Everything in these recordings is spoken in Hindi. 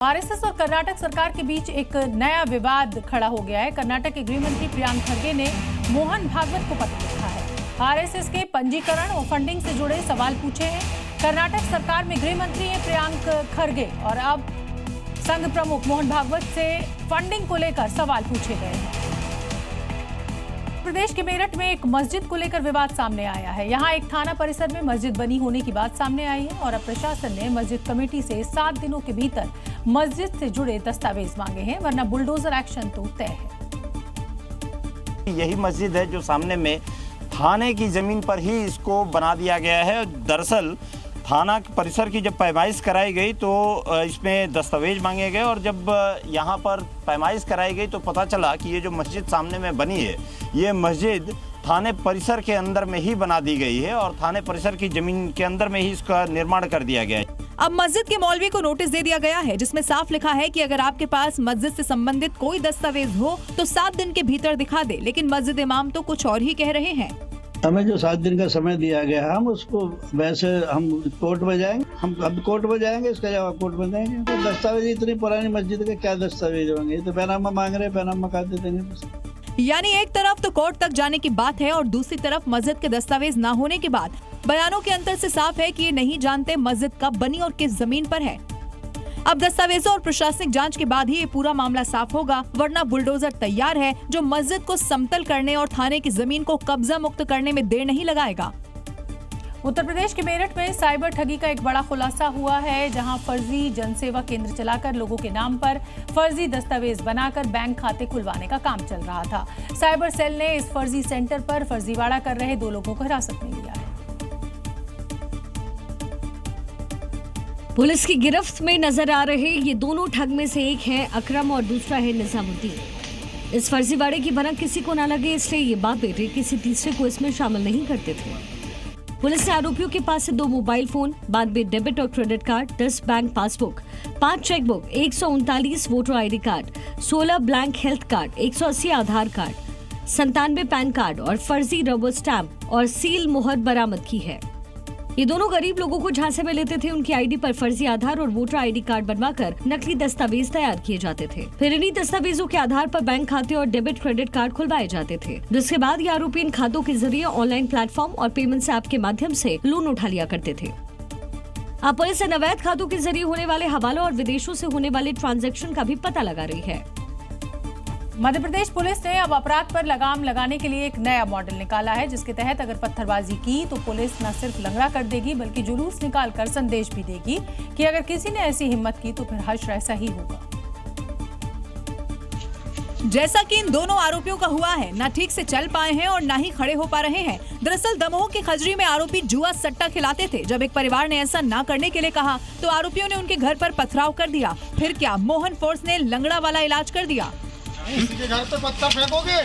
आरएसएस और कर्नाटक सरकार के बीच एक नया विवाद खड़ा हो गया है। कर्नाटक के गृह मंत्री प्रियांक खरगे ने मोहन भागवत को पत्र लिखा है। आरएसएस के पंजीकरण और फंडिंग से जुड़े सवाल पूछे हैं। कर्नाटक सरकार में गृह मंत्री हैं प्रियांक खरगे और अब संघ प्रमुख मोहन भागवत से फंडिंग को लेकर सवाल पूछे गए हैं। प्रदेश के मेरठ में एक मस्जिद को लेकर विवाद सामने आया है। यहां एक थाना परिसर में मस्जिद बनी होने की बात सामने आई है और अब प्रशासन ने मस्जिद कमेटी से 7 दिनों के भीतर मस्जिद से जुड़े दस्तावेज मांगे हैं, वरना बुलडोजर एक्शन तो तय है। यही मस्जिद है जो सामने में थाने की जमीन पर ही इसको बना दिया गया है। दरअसल थाना परिसर की जब पैमाइश कराई गई तो इसमें दस्तावेज मांगे गए और जब यहाँ पर पैमाइश कराई गई तो पता चला कि ये जो मस्जिद सामने में बनी है ये मस्जिद थाने परिसर के अंदर में ही बना दी गई है और थाने परिसर की जमीन के अंदर में ही इसका निर्माण कर दिया गया है। अब मस्जिद के मौलवी को नोटिस दे दिया गया है जिसमें साफ लिखा है कि अगर आपके पास मस्जिद से संबंधित कोई दस्तावेज हो तो 7 दिन के भीतर दिखा दे, लेकिन मस्जिद इमाम तो कुछ और ही कह रहे हैं। हमें जो 7 दिन का समय दिया गया है हम उसको वैसे हम कोर्ट में जाएंगे, हम अब कोर्ट में जाएंगे, इसका जवाब कोर्ट में देंगे। तो दस्तावेज इतनी पुरानी मस्जिद के क्या दस्तावेज होंगे, ये तो पैनामा मांग रहे हैं, पैनामा का दे देंगे। यानी एक तरफ तो कोर्ट तक जाने की बात है और दूसरी तरफ मस्जिद के दस्तावेज न होने के बाद बयानों के अंतर से साफ है कि ये नहीं जानते मस्जिद कब बनी और किस जमीन पर है। अब दस्तावेजों और प्रशासनिक जांच के बाद ही ये पूरा मामला साफ होगा, वरना बुलडोजर तैयार है जो मस्जिद को समतल करने और थाने की जमीन को कब्जा मुक्त करने में देर नहीं लगाएगा। उत्तर प्रदेश के मेरठ में साइबर ठगी का एक बड़ा खुलासा हुआ है, जहां फर्जी जनसेवा केंद्र चलाकर लोगों के नाम पर फर्जी दस्तावेज बनाकर बैंक खाते खुलवाने का काम चल रहा था। साइबर सेल ने इस फर्जी सेंटर पर फर्जीवाड़ा कर रहे 2 लोगों को हिरासत में लिया है। पुलिस की गिरफ्त में नजर आ रहे ये दोनों ठग में से एक है अकरम और दूसरा है निजामुद्दीन। इस फर्जीवाड़े की भनक किसी को न लगे इसलिए ये बाप बेटे किसी तीसरे को इसमें शामिल नहीं करते थे। पुलिस ने आरोपियों के पास से 2 मोबाइल फोन, 92 डेबिट और credit card, 10 bank passbook, 5 chequebook, 139 voter ID card, 16 blank health card, 180 आधार कार्ड, 97 पैन कार्ड और फर्जी रबर स्टैंप और सील मुहर बरामद की है। ये दोनों गरीब लोगों को झांसे में लेते थे। उनकी आईडी पर फर्जी आधार और वोटर आईडी कार्ड बनवाकर नकली दस्तावेज तैयार किए जाते थे। फिर इन्हीं दस्तावेजों के आधार पर बैंक खाते और डेबिट क्रेडिट कार्ड खुलवाए जाते थे, जिसके बाद ये आरोपी इन खातों के जरिए ऑनलाइन प्लेटफॉर्म और पेमेंट्स ऐप के माध्यम से लोन उठा लिया करते थे। अब पुलिस इन अवैध खातों के जरिए होने वाले हवालों और विदेशों से होने वाले ट्रांजैक्शन का भी पता लगा रही है। मध्य प्रदेश पुलिस ने अब अपराध पर लगाम लगाने के लिए एक नया मॉडल निकाला है, जिसके तहत अगर पत्थरबाजी की तो पुलिस न सिर्फ लंगड़ा कर देगी बल्कि जुलूस निकालकर संदेश भी देगी कि अगर किसी ने ऐसी हिम्मत की तो फिर हश्र ऐसा ही होगा। जैसा कि इन दोनों आरोपियों का हुआ है, न ठीक से चल पाए हैं और न ही खड़े हो पा रहे हैं। दरअसल दमोह के खजरी में आरोपी जुआ सट्टा खिलाते थे। जब एक परिवार ने ऐसा न करने के लिए कहा तो आरोपियों ने उनके घर पर पथराव कर दिया। फिर क्या, मोहन फोर्स ने लंगड़ा वाला इलाज कर दिया। किसी के घर पे पत्थर फेंकोगे?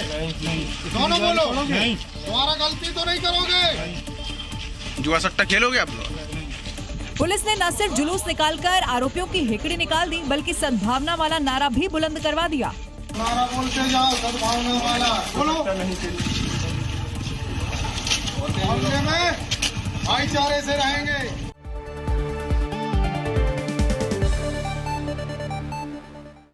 दोनों बोलो, तुम्हारा गलती तो नहीं करोगे। जुआ सट्टा खेलोगे आप लोग? पुलिस ने न सिर्फ जुलूस निकालकर आरोपियों की हिकड़ी निकाल दी बल्कि सद्भावना वाला नारा भी बुलंद करवा दिया। नारा बोलते जाओ, सद्भावना वाला बोलो। मोहल्ले में भाईचारे से रहेंगे।